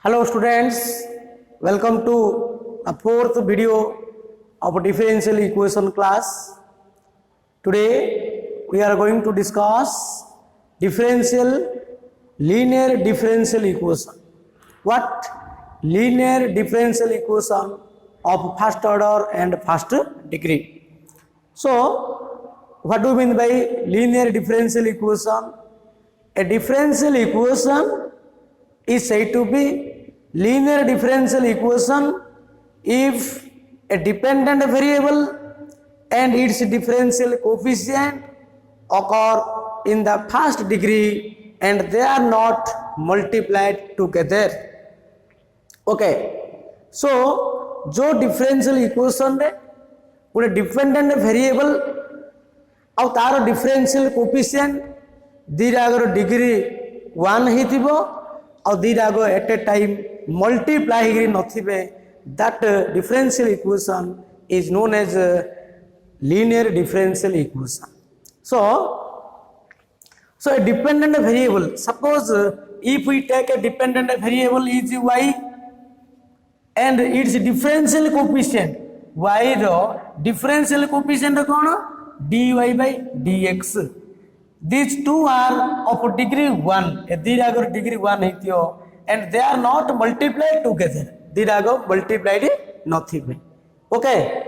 Hello students, welcome to the fourth video of differential equation class. Today we are going to discuss linear differential equation. What? Linear differential equation of first order and first degree. So what do you mean by linear differential equation? A differential equation is said to be linear differential equation if a dependent variable and its differential coefficient occur in the first degree and they are not multiplied together. Okay, so जो differential equation रे गोटे dependent variable और तार differential coefficient दीरागर degree 1 हिथिबो और दीरागो at a time multiply हिरी नथिबे that differential equation is known as linear differential equation. So a dependent variable, suppose if we take a dependent variable is y and its differential coefficient y ro differential coefficient cone dy by dx. These two are of degree 1. Dirago degree 1 hitio and they are not multiplied together. Dirago multiplied nothing. Okay.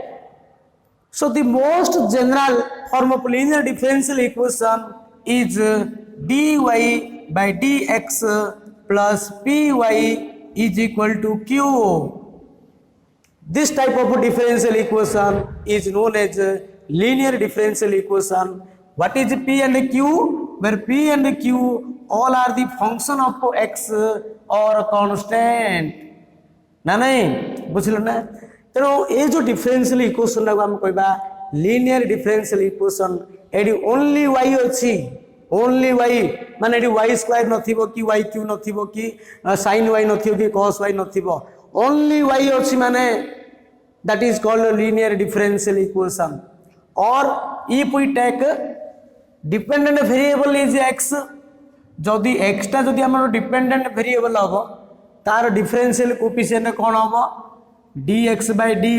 So the most general form of linear differential equation is dy by dx plus py is equal to q. This type of differential equation is known as linear differential equation. What is p and q? Where p and q all are the function of x or constant. ना नहीं बुझल ना तेणु ये जो differential equation हम कहबा linear differential equation एडी ओनली y अछि ओनली y माने एडी y स्क्वायर नथिबो कि y q नथिबो कि sin y नथिबो कि cos y नथिबो ओनली y अछि माने that is called linear differential equation. Or if we take dependent variable is x जदि x टा जदि हमर डिपेंडेंट वेरिएबल हबो तार डिफरेंशियल कोएफिशिएंट कोन हबो dx by dy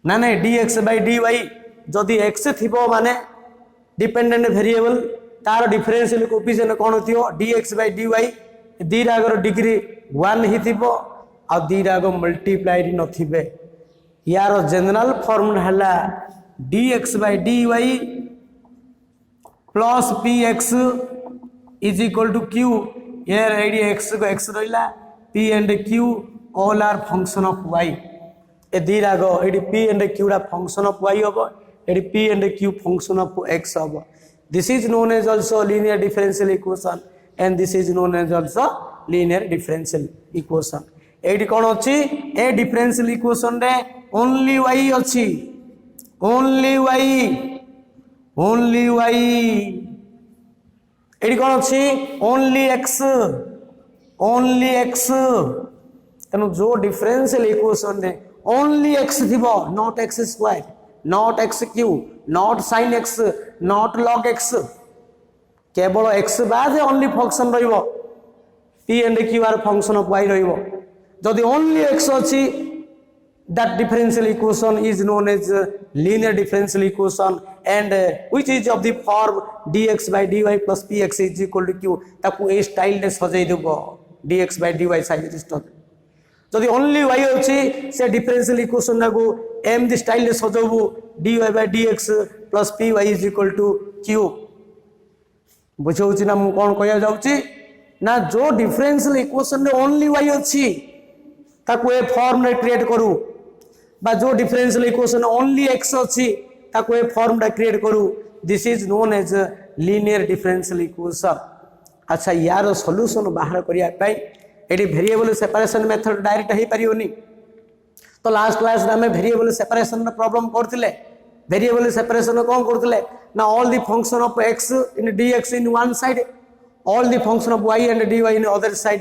ना ना dx by dy जदि x थिबो माने डिपेंडेंट वेरिएबल तार डिफरेंशियल कोएफिशिएंट कोन थियो dx by dy दीरागर डिग्री 1 ही थिबो आ दीरागो मल्टीप्लाइड न थिबे यार जनरल फार्मूला हला dx by dy plus px is equal to q. Here x को x रहिला p and q all are function of y. ए दीरागो एडी p and q रा function of y होबो एडी p and q function of x होबो. This is known as also linear differential equation and this is known as also linear differential equation. एडी कोन अछि ए differential equation रे only y अछि only y एडी कोन अछि only x तनो जो डिफरेंशियल इक्वेशन रे only x थिबो not x square not x cube not sin x not log x केवल x बाद only फंक्शन रहिबो p and q are function of y रहिबो जदि only x अछि that differential equation is known as linear differential equation and which is of the form dx by dy plus px is equal to q. ताकू ए style ने सजाई देबो dx by dy size system जदि only y अछि से differential equation Nagu m the style ने सजाबो dy by dx plus py is equal to q. बुझौछि ना मु कोन कहया जाउछि ना जो differential equation रे only y अछि ताकू ए फॉर्म रे क्रिएट करू बा जो डिफरेंशियल इक्वेशन ओनली x अछि ताको ए फॉर्म दा क्रिएट करू this is known as linear differential equation. अच्छा यार सॉल्यूशन बाहर करिया पई एडी वेरिएबल सेपरेशन मेथड डायरेक्ट हे परियोनी तो लास्ट क्लास रे हमें वेरिएबल सेपरेशन रे प्रॉब्लम करथिले वेरिएबल सेपरेशन कोन करथिले ना all the function of x in dx in one side all the function of y and dy in other side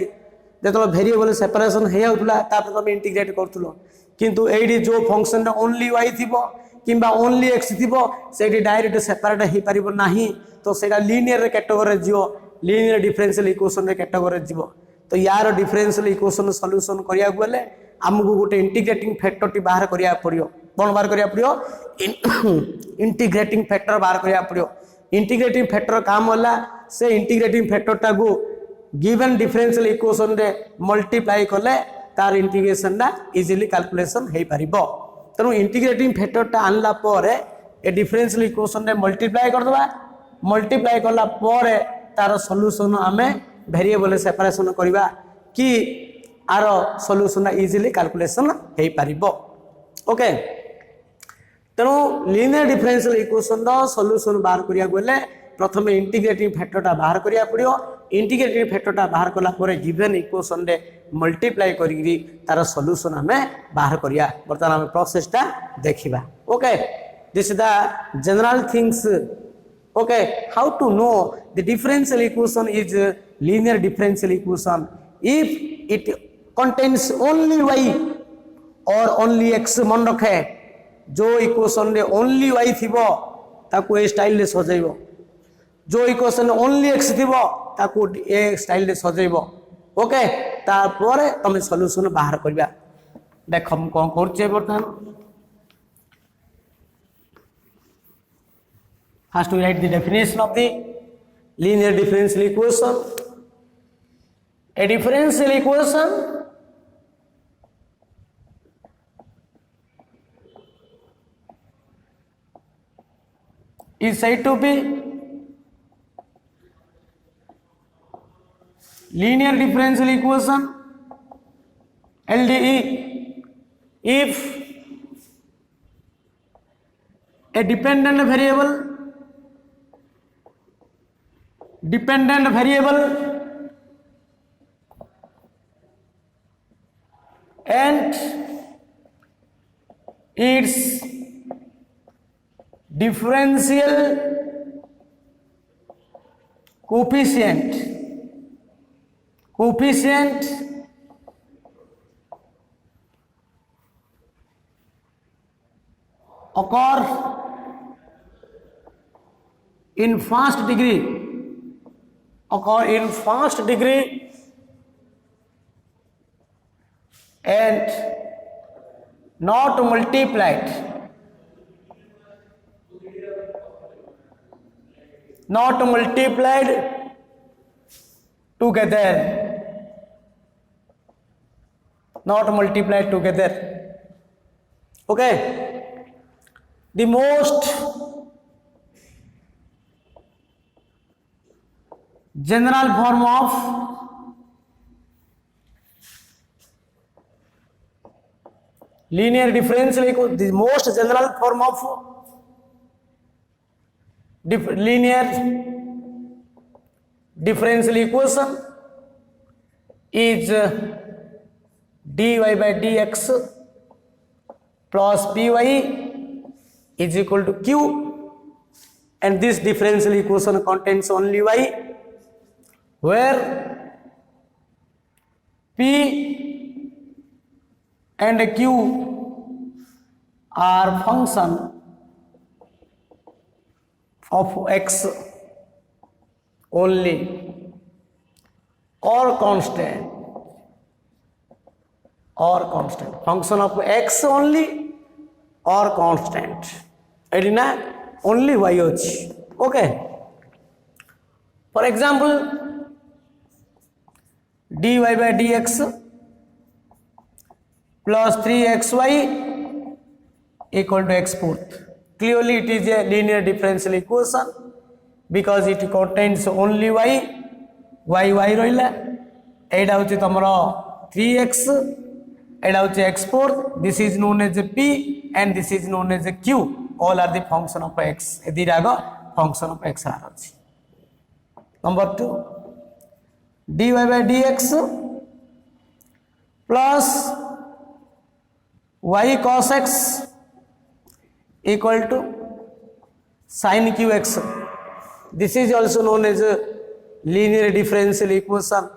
जेतलो वेरिएबल सेपरेशन हे होतला तापर हम इंटीग्रेट करथुलो किंतु एडी जो फंक्शन ओनली y थिबो किंबा ओनली x थिबो सेडी डायरेक्ट सेपरेट हे परिबो नाही तो सेडा लीनियर कैटेगरी रे जिवो लीनियर डिफरेंशियल इक्वेशन रे कैटेगरी रे जिवो तो यार डिफरेंशियल इक्वेशन सॉल्यूशन करिया गले हमको गोटे इंटीग्रेटिंग फैक्टर टी बाहर करिया पड़ियो कौन बाहर करिया पड़ियो इंटीग्रेटिंग फैक्टर बाहर करिया पड़ियो इंटीग्रेटिंग फैक्टर काम होला से इंटीग्रेटिंग फैक्टर टा को गिवन डिफरेंशियल इक्वेशन रे मल्टीप्लाई कले तार इंटीग्रेशन टा इजीली कैलकुलेशन हे परिबो तेणु इंटीग्रेटिंग फैक्टर टा आनला पर ए डिफरेंशियल इक्वेशन रे मल्टीप्लाई कर दबा मल्टीप्लाई कला पर तार सॉल्यूशन आमे वेरिएबल सेपरेशन करबा कि आर सॉल्यूशन इजीली कैलकुलेशन हे परिबो ओके तेणु लीनियर डिफरेंशियल इक्वेशन रो सॉल्यूशन बाहर करिया गले प्रथम इंटीग्रेटिंग फैक्टर टा बाहर करिया पड़ियो इंटीग्रेटिंग फैक्टर टा बाहर कला पर गिवन इक्वेशन रे मल्टीप्लाई करी तार सॉल्यूशन हमें बाहर करिया बर्तमान हम प्रोसेस टा देखिबा okay this is the general things okay how to know the differential equation is a linear differential equation if it contains only y or only x मन रखे जो इक्वेशन रे ओनली y थिबो ताको ए स्टाइल रे सजाइबो जो इक्वेशन ओनली x थिबो ताको ए स्टाइल रे सजाइबो ओके तापर तमे सॉल्यूशन बाहर करबा देख हम कोन करछे बर्तमान first we write the definition of the linear differential equation a differential equation is said to be linear differential equation LDE if a dependent variable and its differential coefficient occur in first degree and not multiplied together okay the most general form of linear differential equation the most general form of linear differential equation is dy by dx plus py is equal to q and this differential equation contains only y where p and q are function of x only or constant function of x only or constant edina only y ଅଛି okay for example dy by dx plus 3xy equal to x fourth. Clearly it is a linear differential equation because it contains only y ରହିଲା ଏଇଟା ହେଉଛି ତମର 3x ଏଇଟା ହେଉଛି x fourth. This is known as a p and this is known as a q. All are the function of x. ଏ ଦିଟା ଯାକ function of x ଅଛି. Number 2 dy by dx plus y cos x equal to sin qx. This is also known as a linear differential equation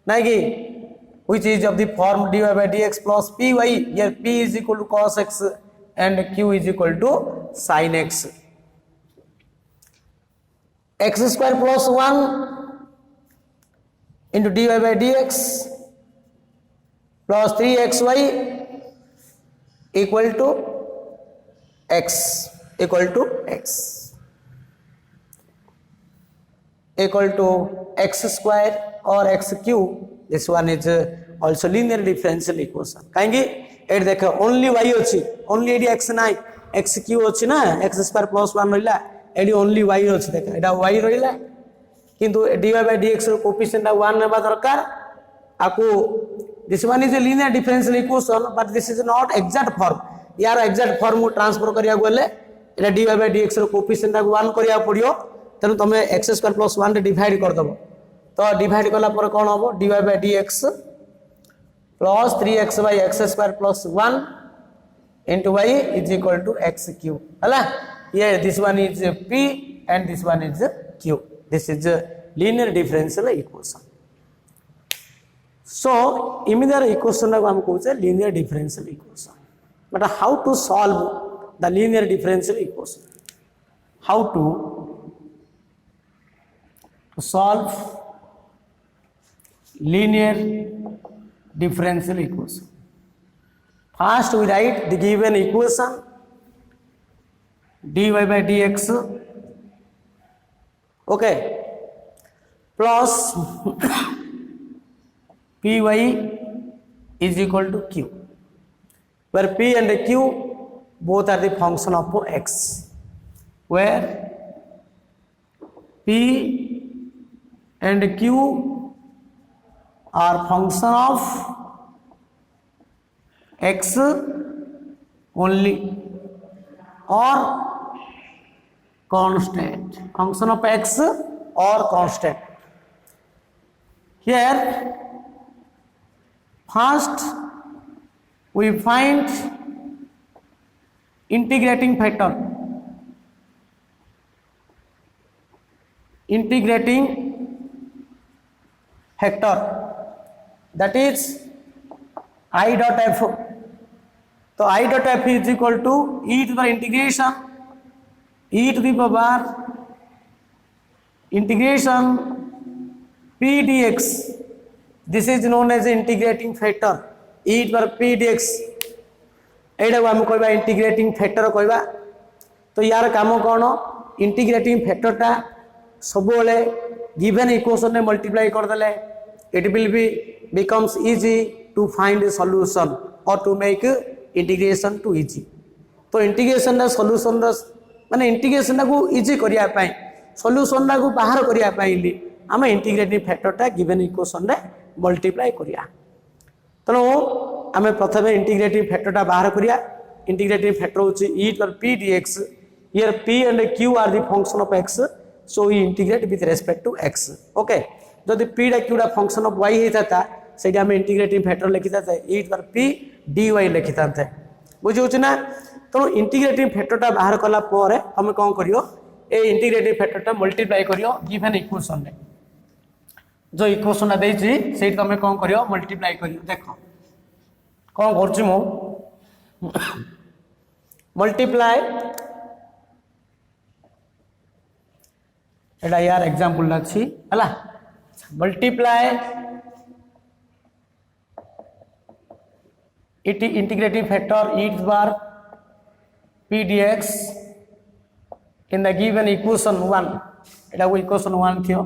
nahi which is of the form dy by dx plus py. Here p is equal to cos x and q is equal to sin x. X square plus 1 into dy by dx plus 3xy equal to x equal to x equal to x square or x cube. This one is also linear differential equation. काहेंगे एट देखो only y अछि only एडी x नाही x cube अछि ना x square plus 1 रहिला AD only y अछि देखो एडा y रहिला किंतु dy by dx रो कोएफिशिएंट 1 नेबा दरकार आकु this one is a linear differential equation but this is not exact form यार exact form को ट्रांसफर करिया गले एटा dy by dx रो कोएफिशिएंट 1 करिया पड़ियो तेनु तमे x स्क्वायर प्लस 1 रे डिवाइड कर दबो तो डिवाइड कला पर कोन होबो dy by dx plus 3x by x square plus 1 into y is equal to x cube हला ये this one is p and this one is q. This is a linear differential equation. So immediate equation को हम कहते linear differential equation. But how to solve the linear differential equation? How to solve linear differential equation? First we write the given equation dy by dx, okay, plus py is equal to q, where p and q both are the function of x, where p and q are function of x only or constant, function of x or constant. Here first we find integrating factor, that is I dot f. So I dot f is equal to e to the integration e to the power integration p dx. This is known as integrating factor e to the p dx. एटा को हम कहबा integrating factor कहबा. तो यार काम कोन integrating फैक्टरटा सबोले given equation ने multiply कर देले it will be becomes easy to find a solution or to make integration to easy. तो इंटीग्रेशन दा सॉल्यूशन दा माने इंटीग्रेशन को इजी करिया पाई सॉल्यूशन दा को बाहर करिया पाइली हम इंटीग्रेटिंग फैक्टरटा गिवन इक्वेशन रे मल्टीप्लाई करिया. तनो आमे प्रथमे इंटीग्रेटिंग फैक्टरटा बाहर करिया. इंटीग्रेटिंग फैक्टर होची e to the p dx. Here p and q are the function of x, so we integrate with respect to x. Okay, जदि p दा q दा फंक्शन ऑफ y हेताता सेटा हम इंटीग्रेटिंग फैक्टर लिखिताते e to the p dy लिखिताते बुझियोछ ना. तो इंटीग्रेटिंग फैक्टरटा बाहर कला पर हम कोन करियो ए इंटीग्रेटिंग फैक्टरटा मल्टीप्लाई करियो गिवन इक्वेशन रे. जो इक्वेशन देछि सेट तमे कोन करियो मल्टीप्लाई करियो. देखो कोन करछि मो मल्टीप्लाई एटा यार एग्जांपल लाछि हला multiply it integrating factor e to the power p dx in the given equation 1. एटा वो equation 1 थियो.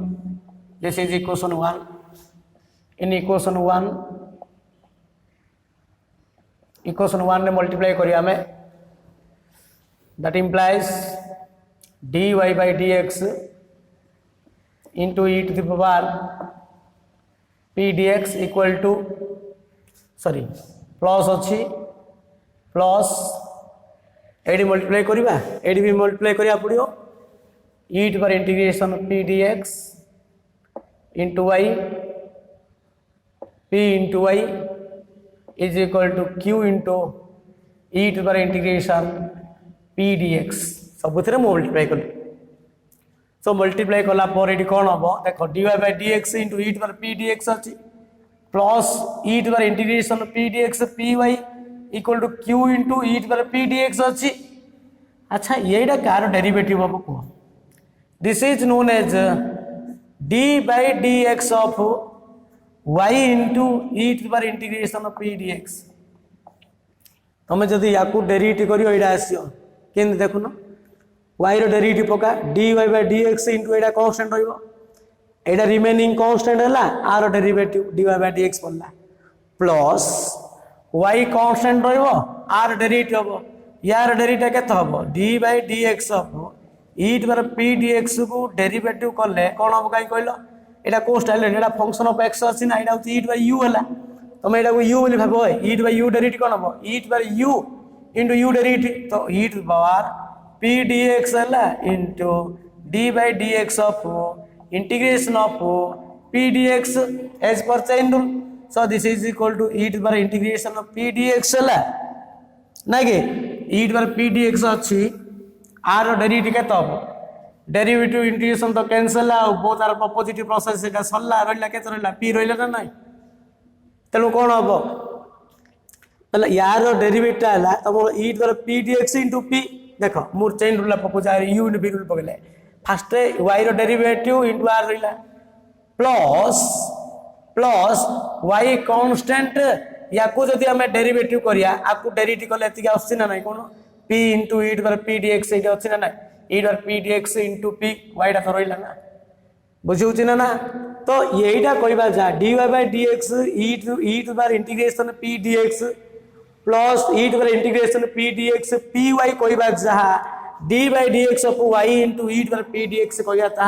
This is equation 1. In equation 1 ने multiply करिया हमें that implies dy by dx into e to the power p dx equal to plus अच्छी plus AD multiply करिबा AD भी multiply करिया पड़ियो e to the integration p dx into y p into y is equal to q into e to the integration p dx. सबुथिरे multiply कली. So multiply कला पर AD कोन हबो देखो dy by dx into e to the p dx अछि plus e to the integration p dx py equal to q into e to the p dx अछि. अच्छा येडा कार डेरिवेटिव अब को this is known as d by dx of y into e to the power integration of p dx तुम जदि या derivative करियो एटा आसियो केन देखुनो y रो डेरिवेटिव पका dy by dx into एटा कांस्टेंट रहइबो एटा रिमेनिंग कांस्टेंट हला आर डेरिवेटिव dy by dx पड़ला प्लस y कांस्टेंट रहइबो आर डेरिवेटिव हबो यार डेरिवेटिव केते हबो d by dx हबो e to the p dx को डेरिवेटिव करले कोन हबो काई कहलो एटा को style Etah function of x अछि ना एटा e to the u हला तुम एटा को u बोली भाबो e to the u derivative कोन हबो e to the u into u derivative तो e to the power p dx हला into d by dx of integration of p dx as per chain rule so this is equal to e to the power integration of p dx हला ना कि e to the power p dx अछि आर derivative केते हबो derivative integration तो cancel आ both are positive process सेटा सल्ला रहला केते रहला p रहला ना नाही तेनु कोन हबो तले यार डेरिवेटिव हला तमो e to the p dx into p देखो मोर चेन रूल पको जा u इन v रूल पगले फर्स्ट y रो डेरिवेटिव into r रहला प्लस y कांस्टेंट या को जदि हमें डेरिवेटिव करिया आपको डेरिवेटिव करले एति आछि ना नाही कोन p into e to the p dx एटा अछि ना नाही e to the p dx into p y टा तो रहला ना बुझिउछि ना ना तो एटा कहबा जा dy by dx e to the integration p dx plus e to the integration p dx py कहबा जा d by dx of y into e to the p dx कहया ता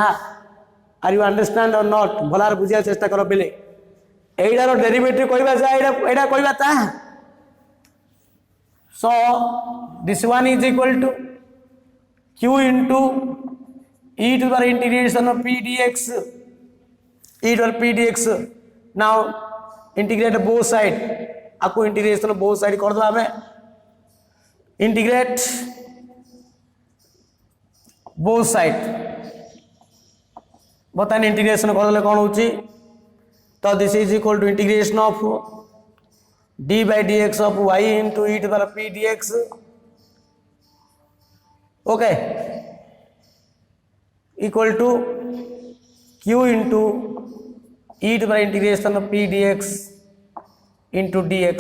आर यू अंडरस्टैंड और not भलार बुझिया चेष्टा करो बेले एटार derivative कहबा जा एटा कहबा ता so this one is equal to q into e to the power integration of p dx e to the p dx now integrate both side आपको इंटीग्रेशन both side कर दो हमें integrate both side बताने integration कर दले कोन होची तो this is equal to integration of d by dx of y into e to the power p dx okay equal to q into e to the power integration of p dx into dx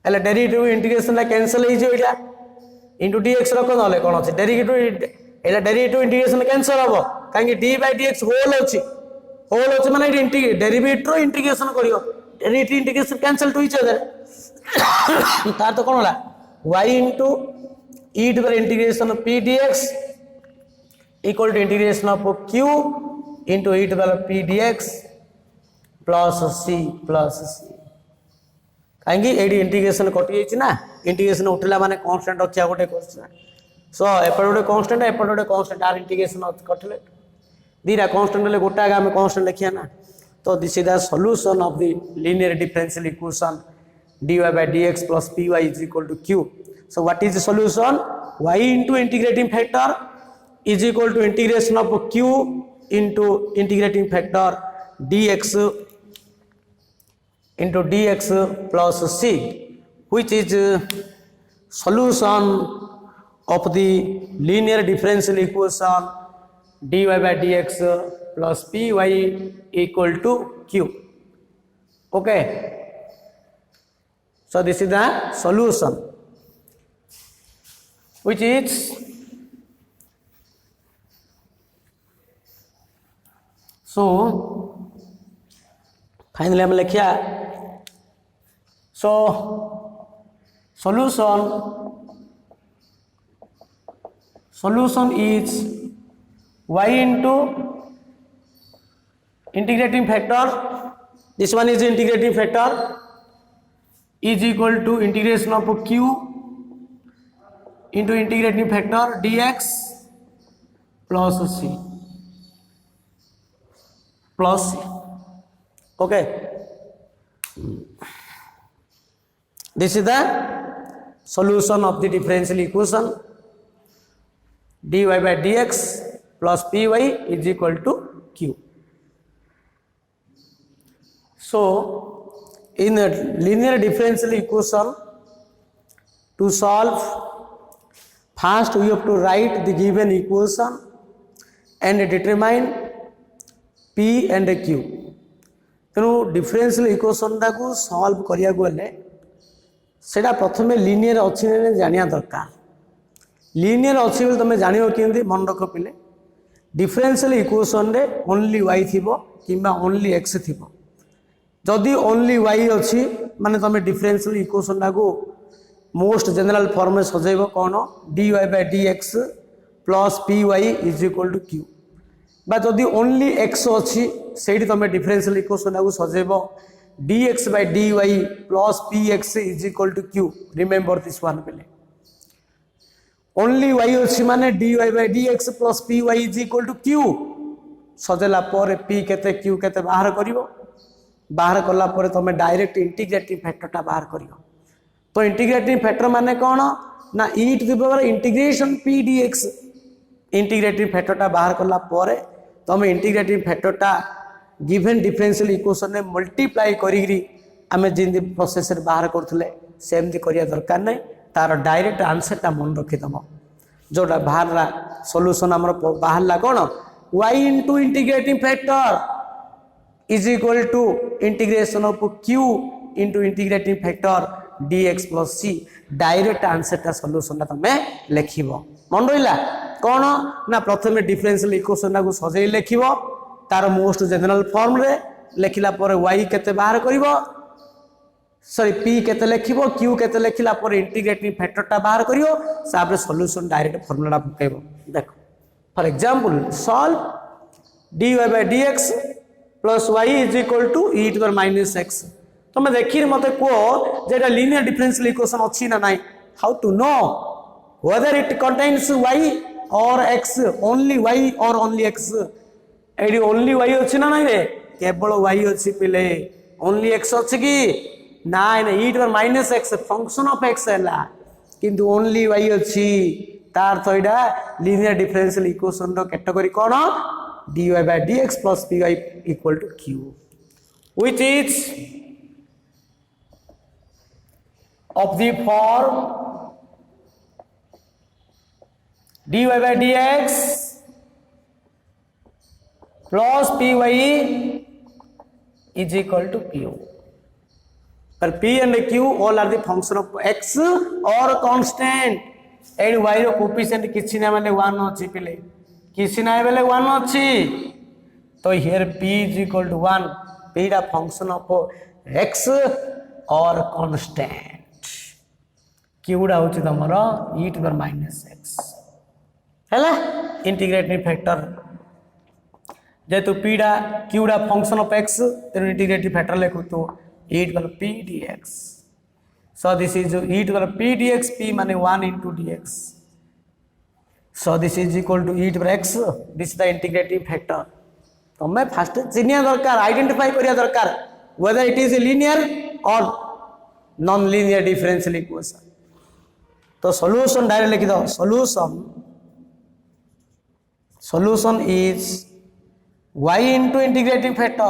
एले derivative integration ला cancel हो जेटा into dx रखो नले कोन अछि derivative एला derivative integration cancel हबो काहे d by dx whole अछि माने डेरिवेटिव इंटीग्रेशन करियो derivative integration cancel two each other तार तो कोन होला y into e to the integration of p dx equal to integration of q into e to the p dx plus c काहेकि AD integration कटि जाइछि ना integration उठला माने constant रखिया गोटे क्वेश्चन सो एपट गोटे कांस्टेंट एपट गोटे कांस्टेंट आर इंटीग्रेशन कटले दीरा कांस्टेंट ले गोटा आगे हमें कांस्टेंट लिखिया ना तो this is the solution of the linear differential equation dy by dx plus py is equal to q so what is the solution y into integrating factor is equal to integration of q into integrating factor dx into dx plus c which is solution of the linear differential equation dy by dx plus py equal to q okay so this is the solution which is so finally हम लिखिया so solution is y into integrating factor this one is integrating factor is equal to integration of q into integrating factor dx plus c okay this is the solution of the differential equation dy by dx plus py is equal to q so in a linear differential equation to solve first we have to write the given equation and determine p and q तेणु differential equation को solve करिया गले सेटा प्रथमे linear अच्छी ना जानिया दरकार लीनियर अच्छी बोले तुम जान कि मन रख पिले डिफरेंशियल इक्वेशन रे ओनली वाई थिबो किंबा ओनली एक्स थिबो जदि ओनली वाई अच्छी माने तुम डिफरेंशियल इक्वेशन को मोस्ट जनरल फॉर्म में सजेब कौन dy by dx plus P Y is equal to Q बा जदि ओनली एक्स अच्छी से तुम डिफरेंशियल इक्वेशन को सजेब dx by dy plus p x is equal to q remember this one बेले ओनली वाई अच्छी माने dy by dx plus P Y is equal to q सजेला पर p केते q केते बाहर कला पर तुम डायरेक्ट इंटीग्रेटिंग फैक्टरटा बाहर करियो तो इंटीग्रेटिंग फैक्टर माने कौन ना e to the power integration p dx integrating फैक्टरटा बाहर कला पर तुम इंटीग्रेटिंग फैक्टरटा गिवन डिफरेंशियल इक्वेशन ने मल्टीप्लाई करी आम जिन प्रोसेस बाहर करथले सेमती करिया दरकार नहीं तार डायरेक्ट आंसरटा मन रखिदम जोटा बाहर सॉल्यूशन हमर बाहरला कौन y into integrating factor is equal to integration of q into integrating factor dx plus c direct आंसरटा सॉल्यूशन तुम लिखिब मन रहा कौन ना प्रथम डिफरेंशियल इक्वेशन को सजै लिखिब तार मोस्ट जनरल फॉर्म रे लिखला पर y केते बाहर करिवो सॉरी p केते लिखिबो q केते लिखला पर इंटीग्रेटिंग फैक्टरटा बाहर करियो साबरे सॉल्यूशन डायरेक्ट फार्मूला पकेबो देखो for example solve dy by dx plus y is equal to e to the minus x तुम देखिए मत कह जेटा लीनियर डिफरेंशियल इक्वेशन अच्छी ना नहीं how to know whether it contains y or x only y or only x एडी only y अच्छी ना नहीं रे केवल y अच्छी पिले ओनली x अच्छी कि ना e to the minus x function of x हैला किंतु ओनली y अच्छी तार तो एडा लीनियर डिफरेंशियल इक्वेशन रो कैटेगरी कोन dy by dx plus py equal to q which is of the form dy by dx plus py is equal to q पर p and q all are the function of x or constant and y रो coefficient किछि ना माने 1 अछि पिले किसी ना बेले 1 अच्छी तो here p is equal to 1 p दा फंक्शन ऑफ x और कांस्टेंट q डा होची तमरो e to the minus x हैला इंटीग्रेटिंग फैक्टर जेतु p डा q डा फंक्शन ऑफ x तेनु इंटीग्रेटिंग फैक्टर लेखु तो e to the p dx so this is e to the p dx p माने 1 into dx so this is equal to e to the x this is the integrating factor तुम्हें first चिन्हिया दरकार identify करिया दरकार whether it is a linear or non linear differential equation तो solution direct लिख दो solution is y into integrating factor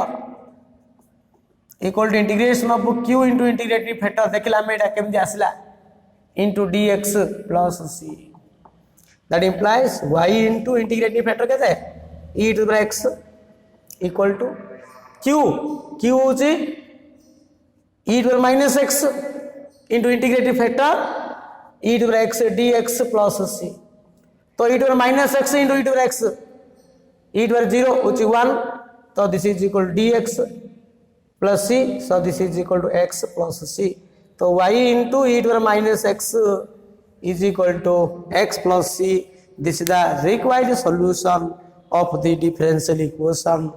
equal to integration of q into integrating factor देखला में एटा केमति आसला into dx plus c that implies y into integrating factor कहते हैं e to the x equal to q होची e to the minus x into integrating factor e to the x dx plus c तो e to the minus x into e to the x e to the 0 होची 1 तो this is equal to dx plus c so this is equal to x plus c तो y into e to the minus x is equal to x plus c this is the required solution of the differential equation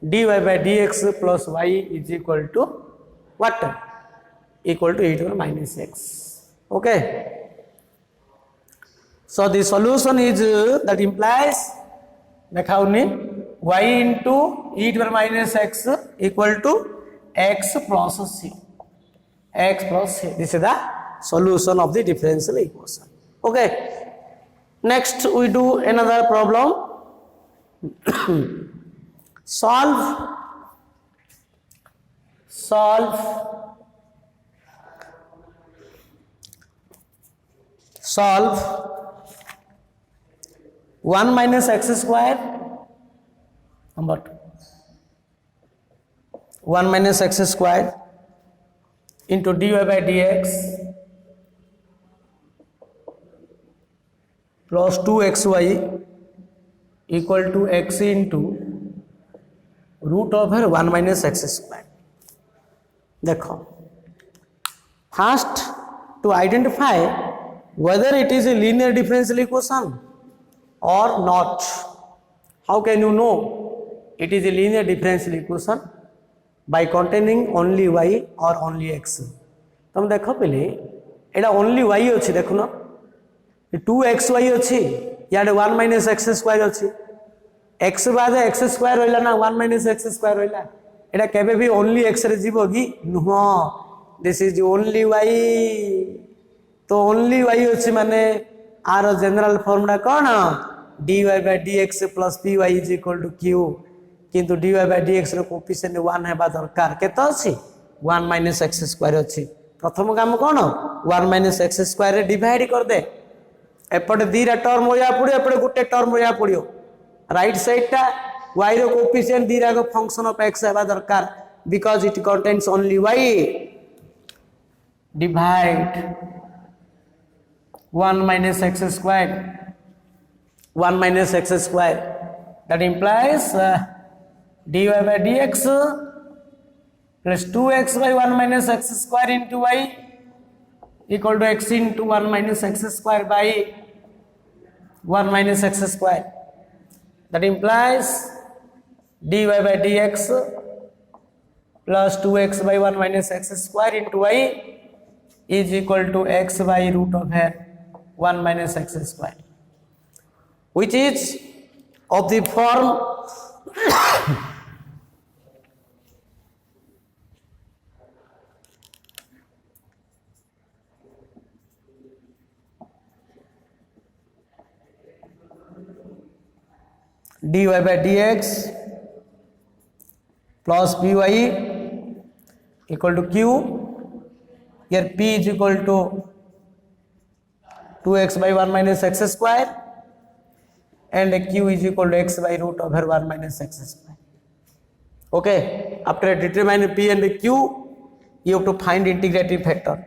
dy by dx plus y is equal to what equal to e to the minus x okay so the solution is that implies देखाउनी y into e to the minus x equal to x plus c this is the solution of the differential equation okay next we do another problem solve 1 minus x square number 2 1 minus x square into dy by dx plus 2xy equal to x into root over 1 minus x square. देखो first to identify whether it is a linear differential equation or not. How can you know it is a linear differential equation? By containing only y or only x. तुम देखो पहले एटा only y अच्छी देखो ना 2xy अच्छी याडे 1 minus x square अच्छी x बाद x square रहिला ना 1 minus x square रहिला एटा केबे भी only x रे जीवो कि नुह this is only y. तो only y अच्छी माने आर जनरल फॉर्मूला कौन dy by dx plus py is equal to q किंतु dy by dx रो कोएफिशिएंट 1 हेबा दरकार केतो अछि 1 minus x square अछि प्रथम काम कोन 1 minus x square रे डिवाइड कर दे एपटे दीरा टर्म होया पड़ियो एपटे गुटे टर्म होया पड़ियो राइट साइड टा y रो कोएफिशिएंट दीरा को फंक्शन ऑफ x हेबा दरकार because it contains only y divide 1 minus x square 1 minus x square that implies dy by dx plus 2x by 1 minus x square into y equal to x into 1 minus x square by 1 minus x square. That implies dy by dx plus 2x by 1 minus x square into y is equal to x by root of 1 minus x square, which is of the form dy by dx plus py equal to q. Here p is equal to 2x by 1 minus x square and q is equal to x by root over 1 minus x square. Okay, after determining p and q you have to find integrating factor.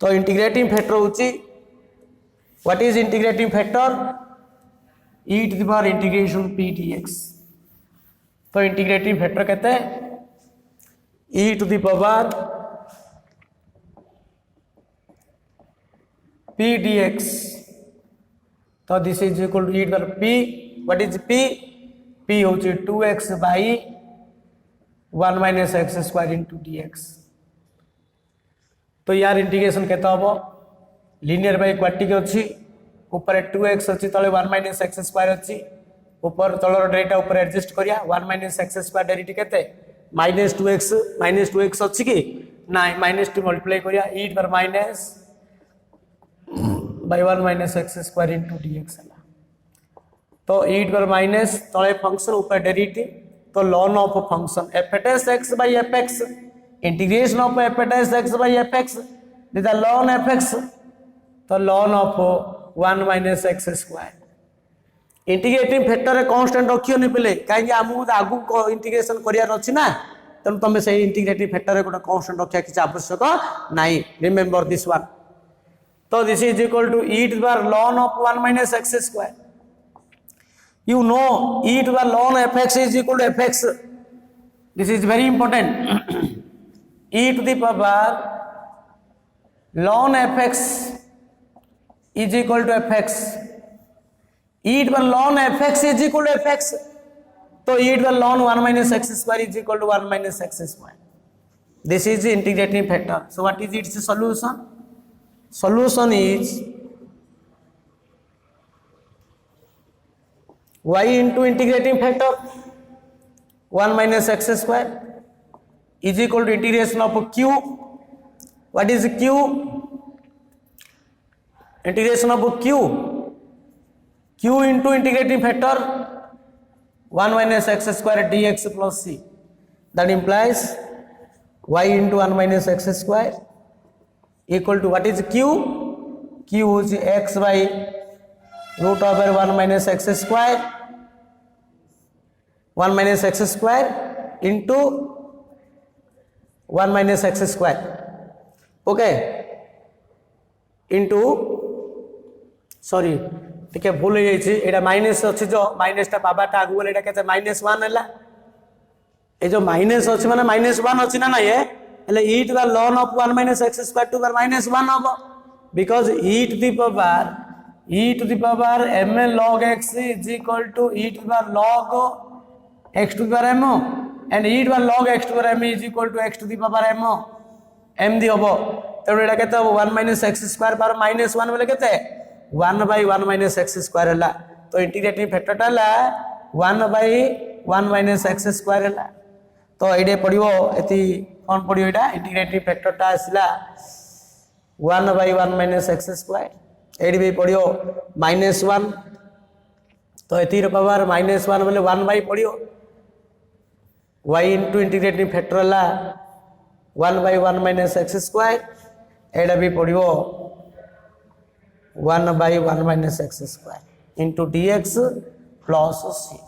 So integrating factor होची what is integrating factor? E to the power integration p dx. तो integrating factor कहते हैं e to the power p dx. तो this is equal to e to the power p. What is p? p होची 2x by 1 minus x square into dx. तो यार integration कहता हो linear by quadratic अच्छी ऊपर 2x अच्छी तले 1 minus x square अच्छी ऊपर तलर डेरिवेटिव ऊपर एडजस्ट करिया 1 minus x square डेरिवेटिव कहते -2x अच्छी की ना -2 मल्टीप्लाई करिया e पर minus by 1 minus x square into dx है तो e पर माइनस तले फंक्शन ऊपर डेरिवेटिव तो ln of function f(x) by fx integration of f(x) by fx this the ln fx तो ln of 1 minus x square. Integrating factor रे constant रखियो नि पले काहे आमु आगु को इंटीग्रेशन करियार अछि ना तम तमे से इंटीग्रेटिंग फैक्टर रे कोटा कांस्टेंट रखिया कि आवश्यक नाही रिमेंबर दिस वन. तो this is equal to e to the ln of 1 minus x square. You know e to the ln fx is equal to fx. This is very important. e to the power ln fx is equal to fx. e to the ln fx is equal to fx. So e to the ln 1 minus x square is equal to 1 minus x square. This is the integrating factor. So what is its solution? Solution is y into integrating factor 1 minus x square is equal to integration of q. What is q? Integration of q. q into integrating factor 1 minus x square dx plus c. That implies y into 1 minus x square equal to what is q? q is x by root over 1 minus x square 1 minus x square into 1 minus x square, okay, into sorry टिके भूल जाइए एटा minus अच्छी जो minus टा पावाटा आगु गले एटा केते -1 हैला ए जो माइनस अछि माने -1 अछि ना ये એટલે e to the ln of 1 minus x square to the -1 होबो because e to the power m log x is equal to e to the log x to the power m and e to the log x to the power m is equal to x to the power m दी होबो तो एटा केते 1 minus x square power -1 बोले केते 1 by 1 minus x square है तो integrating factor टा 1 by 1 minus x square है तो ये पड़ो ये कौन पड़ो यहाँ इंटीग्रेटिंग फैक्टर टा आसला 1 by 1 minus x square ये भी पड़ो -1 तो ये पावर -1 बोले 1 by पड़ो y इंटू इंटीग्रेटिंग फैक्टर है 1 by 1 minus x square ये भी पड़ो 1 by 1 minus x square into dx plus c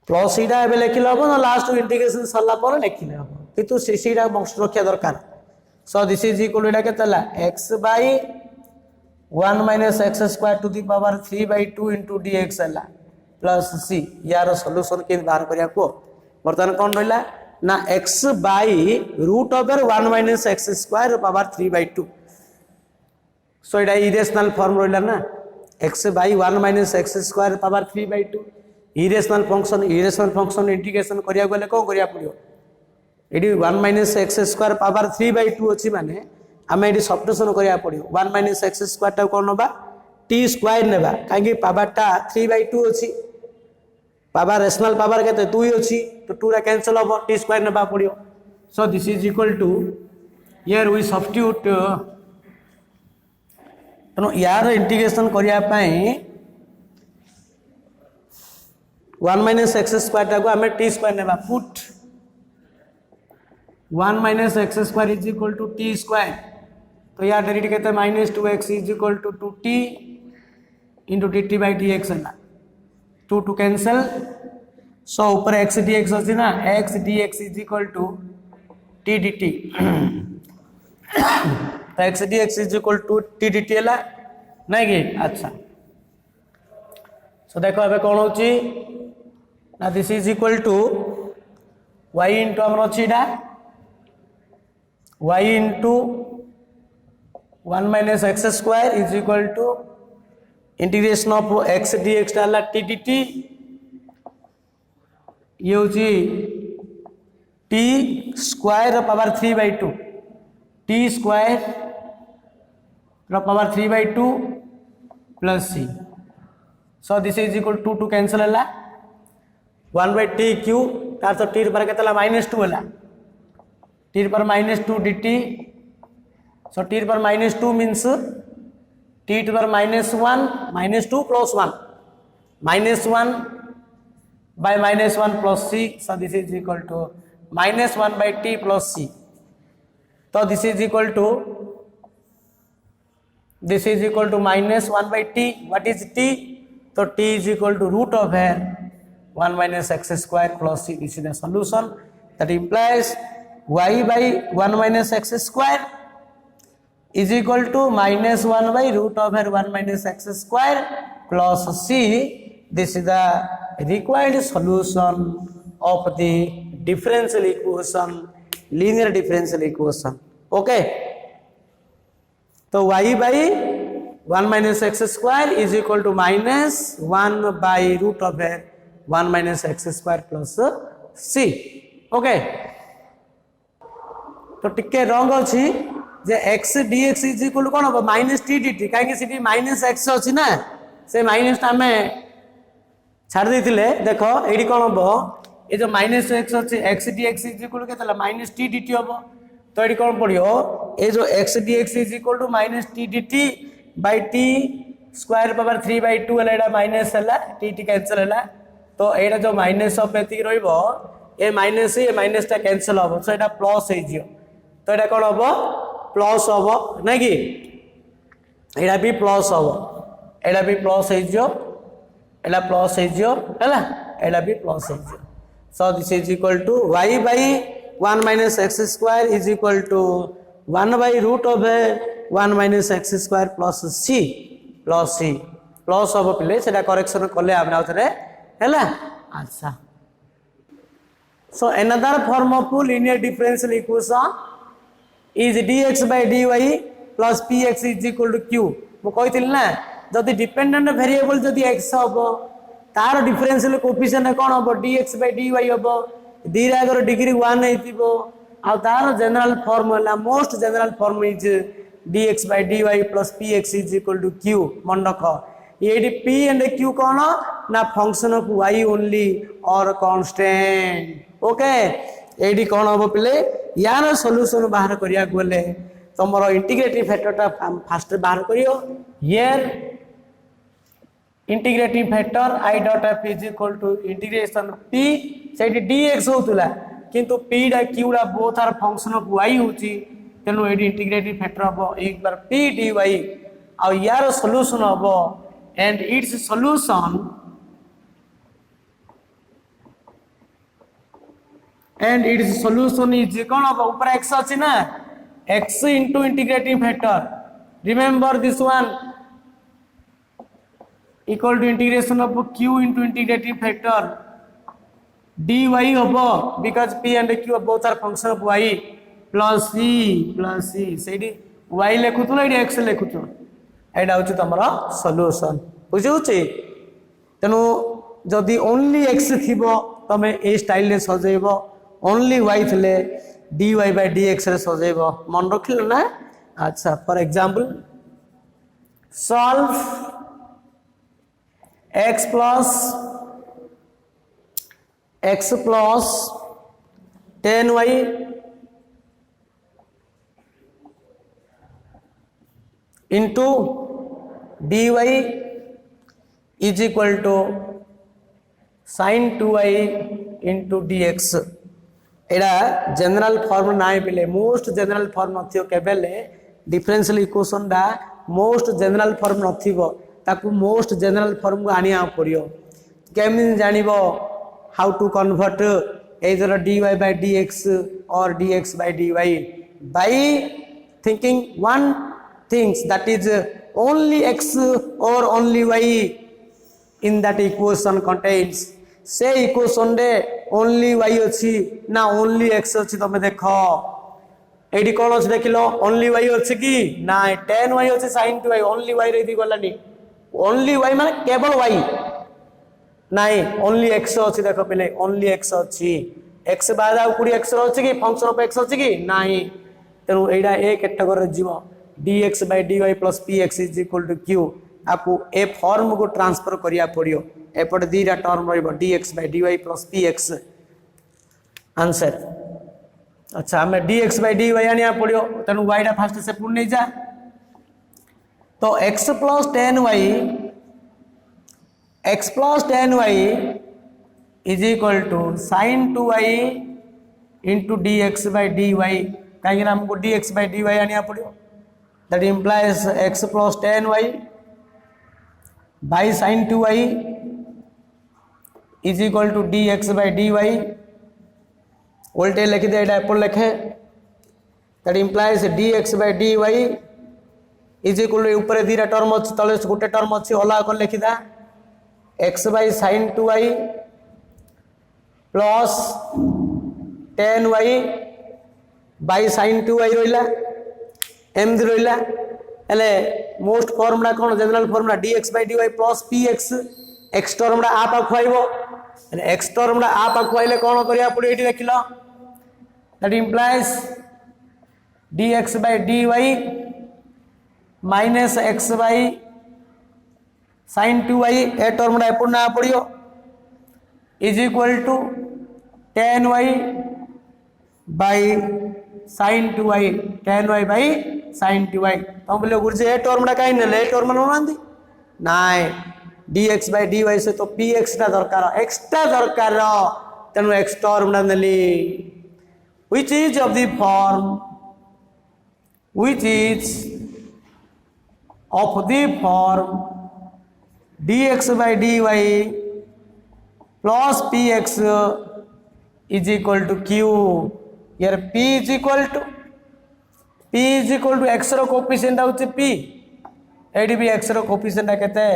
plus इटा एबे लिखिले हबो ना लास्ट इंटीग्रेशन सरला पर लिखिले हबो किंतु सीसीटा बक्स रखिया दरकार so this is equal to केतला x by 1 minus x square to the power 3 by 2 into dx हला plus c यार सॉल्यूशन के बाहर करिया को वर्तमान कोन रहला ना x by root over 1 minus x square power 3 by 2 सो इटा इरेशनल फॉर्म रहला ना x by 1 minus x square power 3 by 2 irrational function integration करिया गले को करिया पड़ियो AD 1 minus x square power 3 by 2 अछि माने आमे एडी सब्स्टिट्यूशन करिया पड़ियो 1 minus x square टा कोन नबा t square नेबा काहे पावर टा 3 by 2 अछि पावर रेशनल पावर केते 2 अछि तो 2 रा कैंसिल हो t square नेबा पड़ियो so this is equal to here we substitute तो यार इंटीग्रेशन करिया पई 1 minus x square टा को हमें t square नेबा put 1 minus x square is equal to t square तो यार डायरेक्ट कहते हैं -2x is equal to 2t into dt by dx है ना 2 to cancel सो ऊपर x dx होती ना x dx is equal to t dt तो x dx is equal to t dt है नहीं कि अच्छा सो देखो अबे कौन होची ना this is equal to y into हमर अछि डा y into 1 minus x square is equal to integration of x dx डाला t dt ये होची t square power 3 by 2 t square power 3 by 2 plus c so this is equal to 2 cancel है 1 by t q तार तो t पर केतला -2 होला t पर -2 dt so t पर -2 means t to the -1 -2 plus 1 -1 by -1 plus c so this is equal to -1 by t plus c so this is equal to -1 by t what is t so t is equal to root of 1 minus x square plus c this is the solution that implies y by 1 minus x square is equal to -1 by root of 1 minus x square plus c this is the required solution of the differential equation linear differential equation okay तो y by 1 minus x square is equal to -1 by root of 1 minus x square plus c okay तो टिके रंग अछि जे x dx is equal to कोन हो -t dt काहे कि city -x अछि ना से माइनस टा में छाड़ देथिले देखो एडी कोन हो ए जो -x अछि x dx is equal to केतला -t dt होबो तो एडी कोन पड़ियो ए जो x dx is equal to -t dt by t square power 3 by 2 हला एडा माइनस हला t t कैंसिल हला तो एडा जो माइनस ऑफ एति रहइबो ए माइनस टा कैंसिल होबो सो एडा प्लस हे जियो तो एडा कोन होबो प्लस होबो नै कि एडा भी प्लस होबो एडा भी प्लस हे जियो एडा प्लस हे जियो हला एडा भी प्लस हे जियो so this is equal to y by 1 minus x square is equal to 1 by root of 1 minus x square plus c plus of पिले सेटा करेक्शन कले आमे आउथरे हैला अच्छा so another form of linear differential equation is dx by dy plus px is equal to q मो कहिथिल ना जदि dependent variable जदि x हबो तार डिफरेंशियल कोएफिशिएंट कोन हबो dx by dy हबो दीरागर डिग्री 1 हेतिबो आ तार जनरल फॉर्म होला most general form is dx by dy plus px is equal to q मन रख ये p and q कौन ना फंक्शन ऑफ y ओनली और कांस्टेंट ओके एडी कौन हम पिले यार सॉल्यूशन बाहर करिया गले तमरो इंटीग्रेटिव फैक्टरटा फास्ट बाहर करियो here integrative factor i dot f is equal to integration p सेठी dx होतला किंतु p डा q डा both are function of y होची तेनु एडी इंटीग्रेटिव फैक्टर हबो एक बार p dy आ यार सॉल्यूशन हबो and its solution is कौन अब ऊपर x अछि ना x into integrating factor remember this one equal to integration of q into integrating factor dy होबो because p and q both are function of y plus c सेडी y लेखुतलो एडी x लेखुतो एडा होची तमरा सॉल्यूशन बुझुची तनु जदि ओनली x थिबो तमे ए स्टाइल रे सजेबो ओनली y थले dy by dx रे सजेबो मन रखिलो ना अच्छा for example solve x plus 10y into dy is equal to sin 2y into dx एडा जनरल फॉर्म नाइ पिले मोस्ट जनरल फॉर्म नथियो केबेले डिफरेंशियल इक्वेशन डा मोस्ट जनरल फॉर्म नथिबो ताकू मोस्ट जनरल फॉर्म को आनिया पड़ियो केमिन जानिबो how to convert either dy by dx or dx by dy by thinking one things that is only x or only y in that equation contains से equation रे only y अछि ना only x अछि तमे देखो AD कोन अछि देखिलो only y अछि कि ना 10y अछि sin 2y ओनली y रे दी गलानी ओनली y माने केवल y नाही ओनली x अछि देखो पहिले ओनली x अछि x बाद आ कुडी x अछि कि फंक्शन ऑफ x अछि कि नाही तेनु एडा ए कैटेगरी रे जीवो dx by dy plus px is equal to q आपको ए फॉर्म को ट्रांसफर करिया पड़ियो एपट दीरा टर्म रहइबो dx by dy plus px answer अच्छा हमें dx by dy आनिया पड़ियो तनु y टा फर्स्ट से पुन नहीं जा तो x plus 10y is equal to sin 2y into dx by dy काहे ना हमको dx by dy आनिया पड़ियो that implies x plus 10y by sin 2y is equal to dx by dy उल्टे लिख दे एटा ऊपर लिखे that implies dx by dy is equal to ऊपर दीरा term अछि तले गोटे टर्म अछि होला को लिखि दा x by sin 2y plus 10y by sin 2y रोइला एम रहा हेले मोस्ट फॉर्मुला कौन general formula dx by dy plus px x टर्मडा आ पाख आइबो x टर्मडा आ पाख आइले कौन करिया पड़ी एठी देखिलो that implies dx by dy minus x by sin 2y ए टर्मडा एपुर ना पड़ियो is equal to 10y by sin 2y 10y by sin 2y तो बोले गुरुजी ए टर्मडा काई नेले ए टर्म नोनांदी नाइ dx by dy से तो px टा दरकार एक्स्ट्रा दरकार तेनु x टर्मडा नेली which is of the form dx by dy plus px is equal to q यार p is equal to x रो कोफिशिएंट होची p एडी भी x रो कोफिशिएंट केते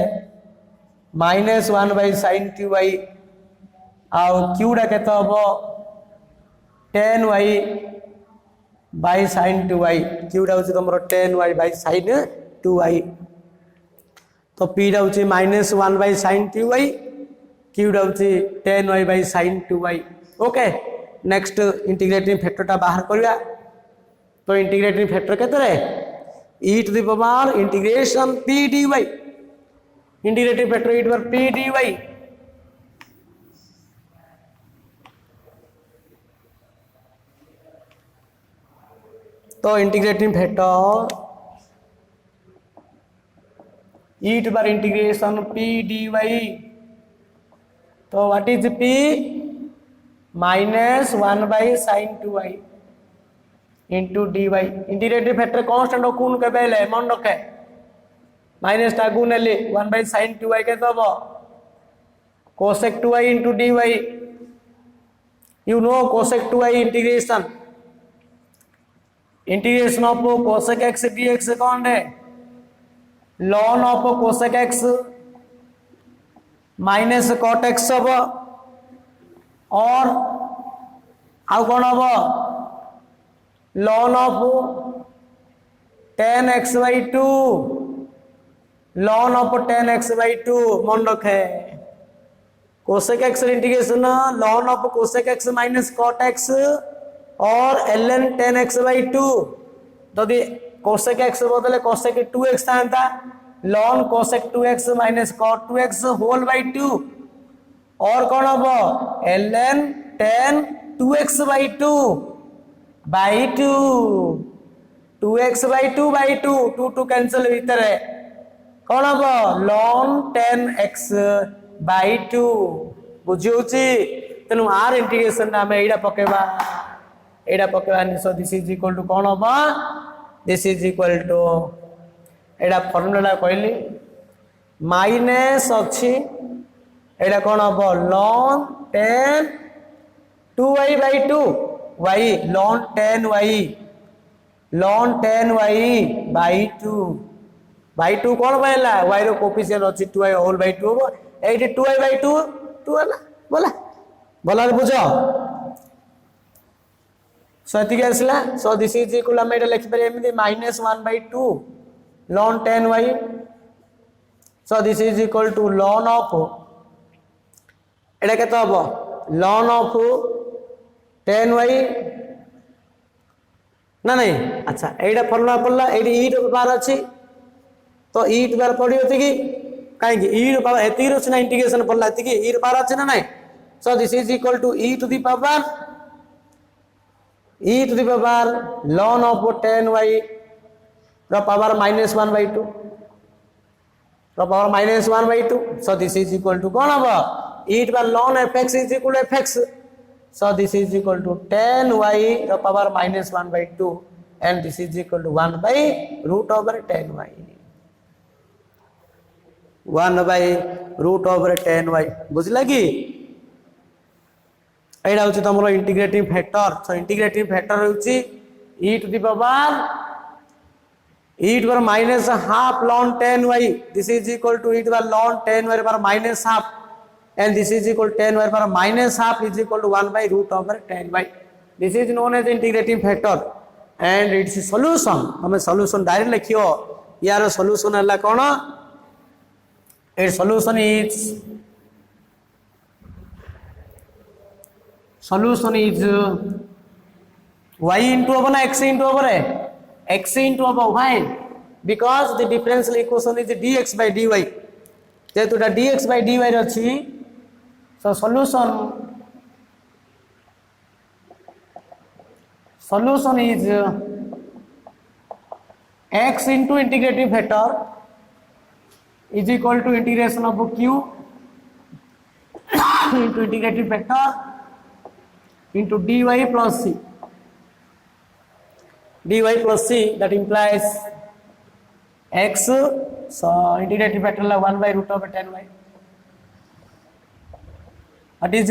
-1 sin 2y आउ q डा केते हबो 10y sin 2y q डा होची तमरो 10y sin 2y तो p डा होची -1 sin 2y q डा होची 10y sin 2y okay next integrating factor टा बाहर करिया तो इंटीग्रेटिंग फैक्टर केते रे e to the power integration p dy integrating factor e to the power p dy तो integrating factor e to the power integration p dy तो what is p -1 sin 2y into dy integrating factor constant गुण के बेले मन रखे minus टा गुण ले 1 sin 2y के तब cosec 2y into dy you know cosec 2y integration of cosec x dx कौन है ln of cosec x minus cot x अब और आउ कौन हम ln of tan x/2 ln of tan x/2 मन रखे cosec x integration ln of cosec x minus cot x और ln tan x/2 यदि cosec x बदले cosec 2x था ln cosec 2x minus cot 2x whole by 2 और कौन हम ln tan 2x/2 by 2 2x/2 by 2 2 cancel भीतर है कौन हम ln tan x बाई 2 बुझियोची तेनु आर इंटीग्रेशन ना एडा पकेबा so this is equal to कौन हम दिस इज इक्वल टू एडा फॉर्मूला कहली माइनस अच्छी एडा कौन हम ln tan 2y by 2 y ln tan y by 2 कौन पाइला y रो कोफिशिएंट अछि 2y होल बाई 2 हो एठी 2y बाई 2 होला बोला बुझो सती के असला सो दिस इज इक्वल हम एटा लिख पारे एमिति -1/2 ln tan y so this is equal to ln of एटा केतो हबो ln ऑफ tan y ना नहीं अच्छा एटा फॉर्मूला पड़ला एटी e टू पावर अछि तो e टू पावर पड़ियो कि काहे कि e टू पावर एति रोच ना इंटीग्रेशन पड़ला एति कि e टू पावर अछि ना नहीं so this is equal to e to the power ln of tan y रो पावर -1/2 रो power -1/2 so this is equal to कोन हबो e to power ln fx is equal to fx so this is equal to tan y रो power -1/2 and this is equal to 1 by root over tan y 1 by root over tan y बुझला कि एडा होची तमरो integrating factor so integrating factor होची e to the power -1/2 ln tan y this is equal to e to the ln tan y power -1/2 and this is equal to tan y power -1/2 is equal to 1 by root over tan y this is known as integrating factor and its solution हमें solution direct लिखियो यार solution हला कोन its solution is y into over na x into over है x into over why because the differential equation is dx by dy जेतु dx by dy रछि so solution is x into integrating factor is equal to integration of q into integrating factor into dy plus c that implies x so integrating factor la 1 by root over tan y what is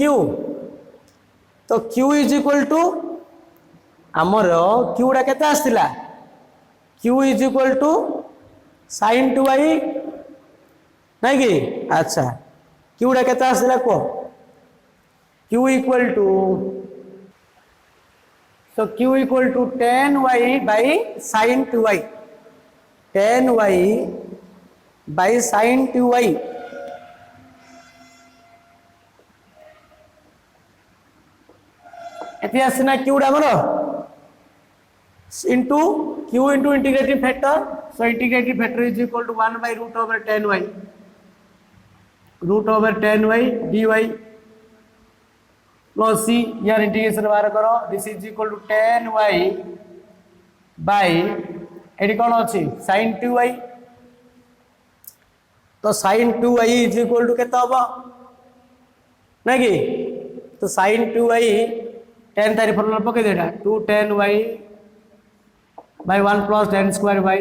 q तो q is equal to आमर q टा केते आस्तिला q is equal to sin 2y नहीं कि अच्छा q टा केते आस्तिला को q equal to so q equal to 10y by sin 2y 10y by sin 2y एति आसीना q टा हमरो into q into integrating factor so integrating factor is equal to 1 by root over 10y dy plus c यार integration बाहर करो this is equal to 10y by एडी कोन अछि sin 2y तो sin 2y is equal to केता होबो नै कि तो sin 2y 10 तारी फॉर्मूला पके देटा 2 10y by 1 plus 10 square y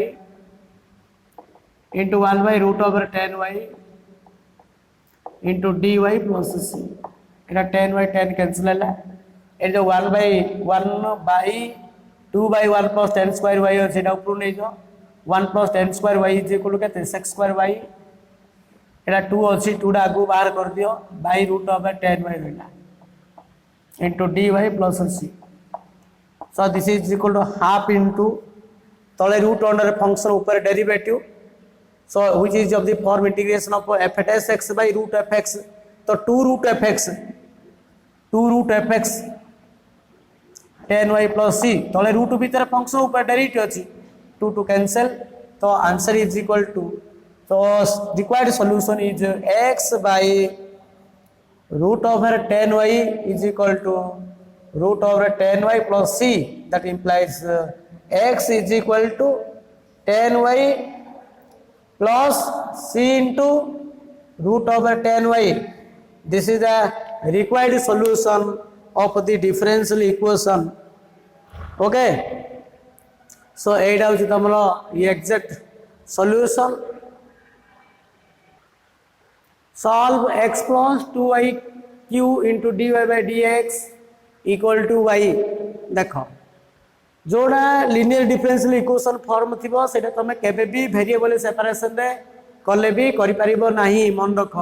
into 1 by root over 10y into dy plus c Etah 10y 10 cancel हैला ए जो 1 by 2 by 1 plus 10 square y अछि एटा ऊपर नै जो 1 plus 10 square y is equal to केते 6 square y एटा 2 अछि 2 टा आगु बाहर कर दियो by root over 10y रहला into dy plus c so this is equal to half into तले root under function ऊपर derivative so which is of the form integration of f at x by root f x तो 2 root f x 10y plus c तले root भीतर function ऊपर derivative अछि 2 to cancel तो answer is equal to so required solution is x by root over 10y is equal to root over 10y plus c that implies x is equal to 10y plus c into root over 10y this is the required solution of the differential equation okay so एटा होची तमरो exact solution solve x plus 2y q into dy by dx equal to y देखो जोड़ा linear differential equation form थिबो सेटा तमे केबे भी variable separation रे कले भी करि परिबो नाही मन रख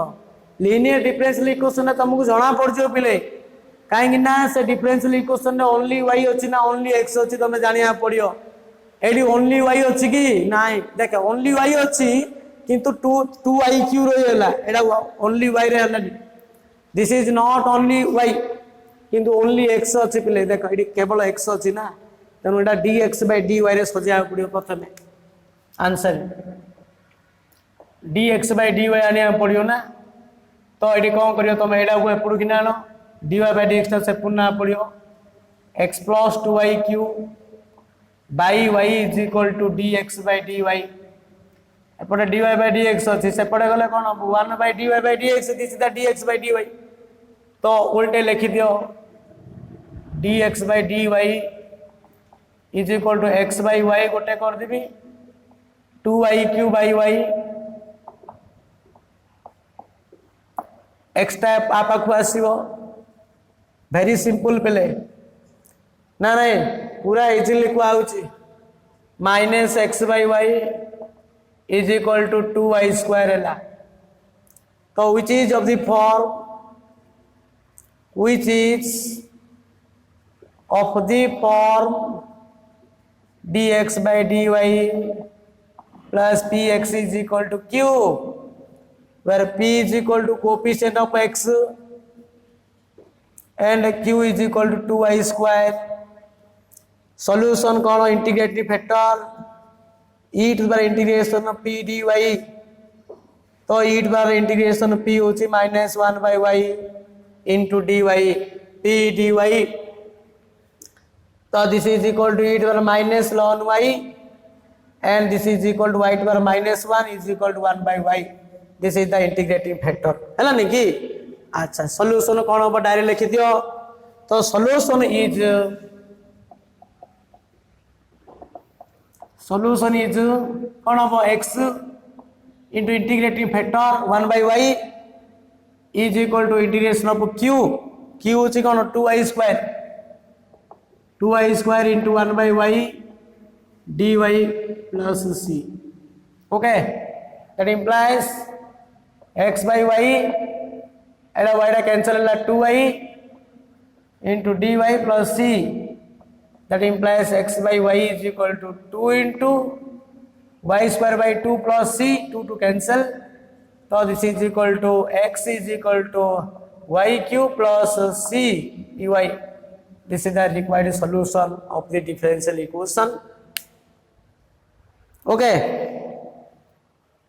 लिनियर डिफरेंशियल इक्वेशन तुमको जणा पड़जो पिले काहे ना से डिफरेंशियल इक्वेशन रे ओनली y अछि ना ओनली x अछि तमे जानिया पड़ियो एडी ओनली y अछि कि नाही देख ओनली y अछि किंतु 2iq रहिला एडा ओनली y रे हला this is not only y किंतु ओनली x अछि पिले देख एडी केवल x अछि ना तनु एडा dx by dy रे सजिया पड़ियो प्रथमे आंसर dx by dy आनिया पड़ियो ना तो एडी कोन करियो तमे एडा को एपुडु किना नो dy by dx त से पुना पड़ियो x plus 2iq by y is equal to dx by dy एपटे dy by dx अछि सेपटे गले कोन 1 by dy by dx this is the dx by dy तो उल्टे लिखि दियो dx by dy is equal to x by y गोटे कर दिबी 2iq by y x type आपा को आसीबो वेरी सिंपल पेले ना नहीं पूरा इजीली को आउची minus x by y is equal to 2y square हैला तो which is of the form dx by dy plus px is equal to q where p is equal to coefficient of x and q is equal to 2y square solution कौन integrating factor e to the integration of p dy तो e to the integration p होची -1 by y into dy p dy तो this is equal to e to the minus ln y and this is equal to y to the minus 1 is equal to 1 by y this is the integrating factor है ना कि अच्छा solution कौन हो direct लिखि दियो तो solution is कौन हो x into integrating factor 1 by y is equal to integration of q q होची कोन 2y square 2y square into 1 by y dy plus c. Okay, that implies x by y and y da cancel la 2y into dy plus c. That implies x by y is equal to 2 into y square by 2 plus c, 2 to cancel. So this is equal to x is equal to y cube plus c dy. This is the required solution of the differential equation. Okay.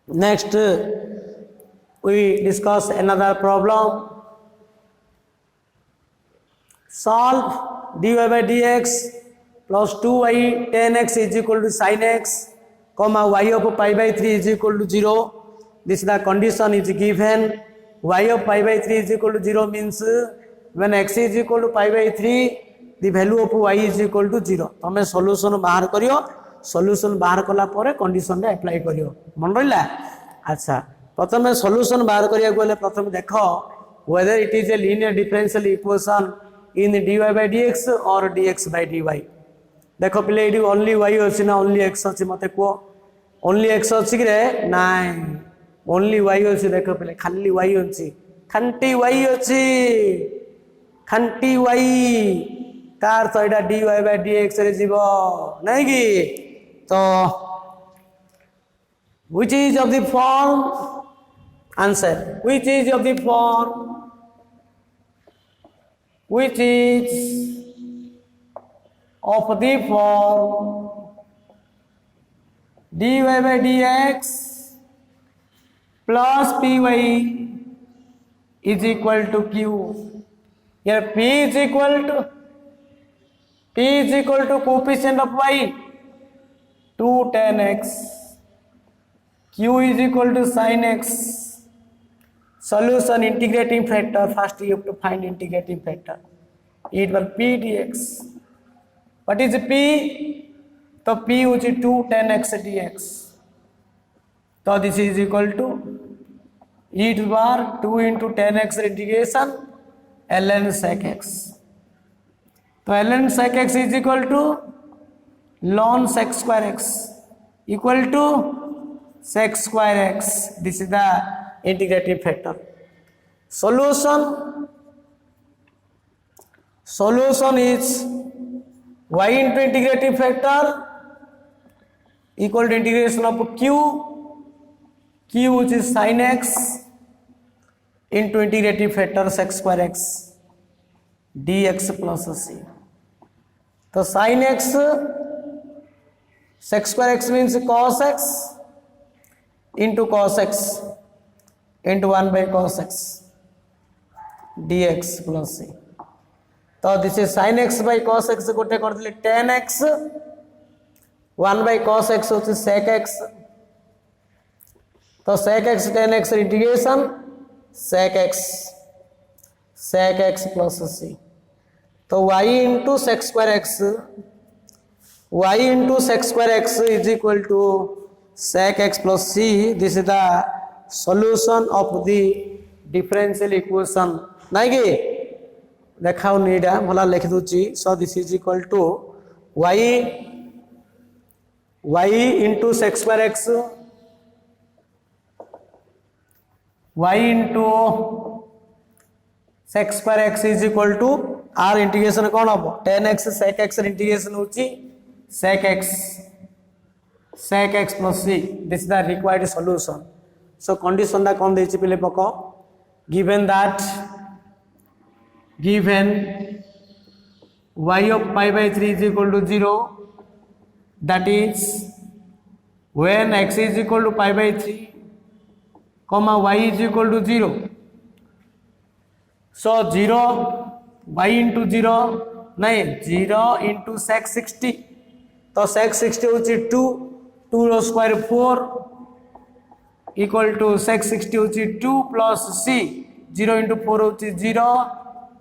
Next we discuss another problem. Solve dy by dx plus 2y tan x is equal to sin x, comma y of pi by 3 is equal to 0. This is the condition is given. Y of pi by 3 is equal to 0 means when x is equal to pi by 3, the value of y is equal to 0. तमे solution बाहर करियो, solution बाहर कला परे condition रे apply करियो. मन रहिला? अच्छा, प्रथमे solution बाहर करिया गले प्रथमे देखो whether it is a linear differential equation in dy by dx or dx by dy. देखो पिले इडी only y अछि ना only x अछि मते को only x अछि रे नाइ only y अछि देखो पिले खाली y अछि खंटी y अछि खंटी y तार तो एडा dy by dx रे जीवो नै कि तो which is of the form answer which is of the form which is of the form dy by dx plus py is equal to q. Here p is equal to coefficient of y 2 tan x, q is equal to sin x. Solution integrating factor, first you have to find integrating factor. It will p dx. What is p? So p which is 2 tan x dx. So this is equal to e to the power 2 into tan x integration ln sec x. So ln sec x is equal to ln sec square x equal to sec square x. This is the integrating factor. Solution is y into integrating factor equal to integration of q which is sin x into integrating factor sec square x dx plus c. So sin x sec square x means cos x into cos x into 1 by cos x dx plus c. So this is sin x by cos x गोटे कर दिले tan x 1 by cos x होची sec x. तो sec x tan x integration sec x plus c. तो y into sec square x is equal to sec x plus c. This is the solution of the differential equation. नाइ कि देखाओ नीडा भला लिख दूची. So this is equal to y into sec square x y into sec square x is equal to r integration कौन हम tan x sec x integration होची sec x plus c. This is the required solution. So condition दा कौन देची पहले पको given y of pi by 3 is equal to 0, that is when x is equal to pi by 3 comma y is equal to 0. So 0 y into 0 नहीं 0 into sec 60. तो sec 60 होची 2 रो square 4 equal to sec 60 होची 2 plus c. 0 into 4 होची 0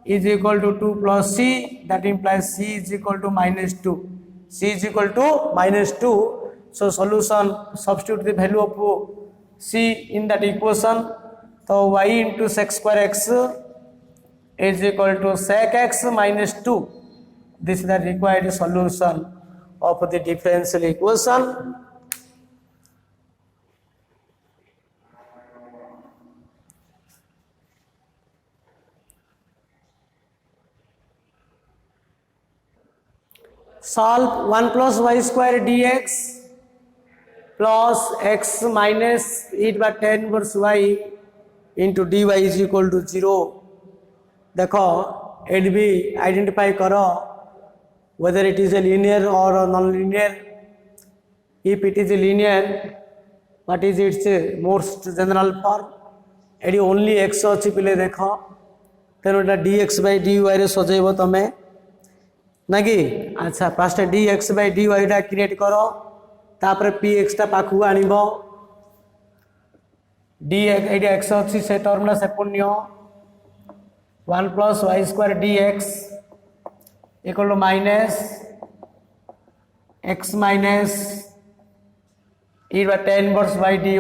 is equal to 2 plus c. That implies c is equal to minus 2. C is equal to minus 2. So solution, substitute the value of c in that equation. So y into sec square x is equal to sec x minus 2. This is the required solution of the differential equation. Solve 1 plus y square dx plus x minus e by 10 inverse y into dy is equal to 0. देखो eight भी identify करो whether it is a linear or a non-linear. If it is a linear, what is its most general form? Eighty only x अच्छी पिले देखो तेणु एटा dx by dy रे सजेब तमें ना कि अच्छा फास्ट dx by dy टा क्रिएट करो तापर px टा पाखु आनिबो dx एटी x अच्छी से टर्म ना से पुण्य 1 plus y square dx equal to minus x minus e by 10 inverse y dy.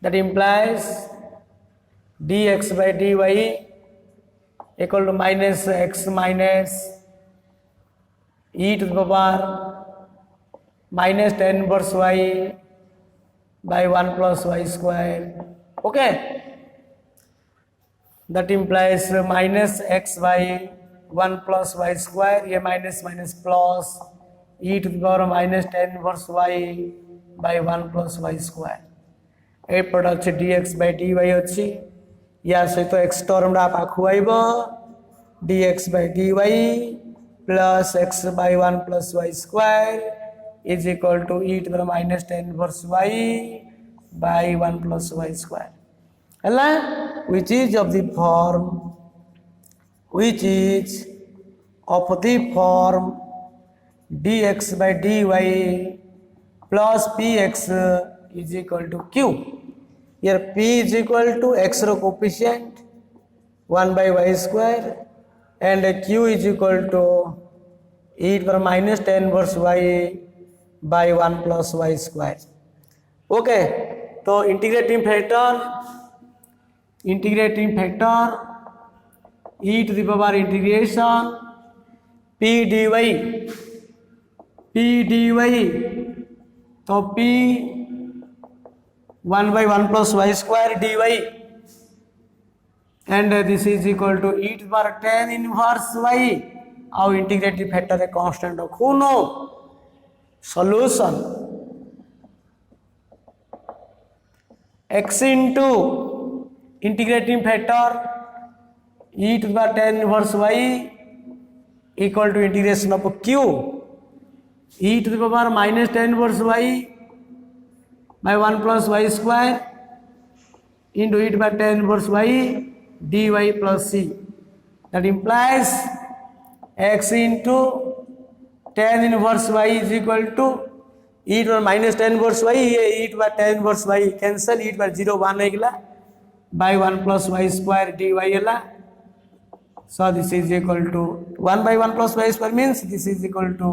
That implies dx by dy equal to minus x minus e to the power minus 10 inverse y by 1 plus y square. Okay. That implies minus x by 1 plus y square, a minus minus plus e to the power minus 10 inverse y by 1 plus y square. ए पट अच्छे dx by dy अच्छी या सहित x term पाखु आइब dx by dy plus x by 1 plus y square is equal to e to the minus 10 inverse y by 1 plus y square. Which is of the form dx by dy plus px is equal to q. Here p is equal to x ro coefficient 1 by y square and q is equal to e to the minus 10 inverse y by 1 plus y square. Okay, so integrating factor e to the power integration p dy तो p 1 by 1 plus y square dy and this is equal to e to the power 10 inverse y. Our integrating factor a constant of who know solution x into integrating factor e to the power 10 inverse y equal to integration of q e to the power minus 10 inverse y by 1 plus y square into e to the power 10 inverse y dy plus c. That implies x into 10 inverse y is equal to e to the minus 10 inverse y e to the 10 inverse y cancel e to the 0 1 होइगला by 1 plus y square dy है. So this is equal to 1 by 1 plus y square means this is equal to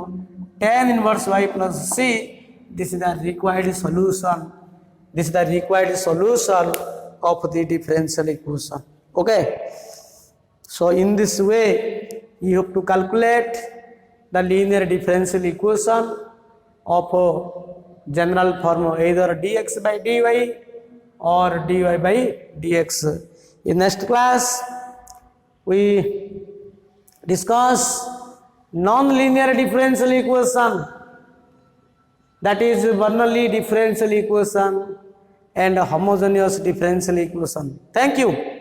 10 inverse y plus c. This is the required solution. This is the required solution of the differential equation. Okay. So in this way you have to calculate the linear differential equation of general form either dx by dy or dy by dx. In next class we discuss non-linear differential equation, that is Bernoulli differential equation and homogeneous differential equation. Thank you.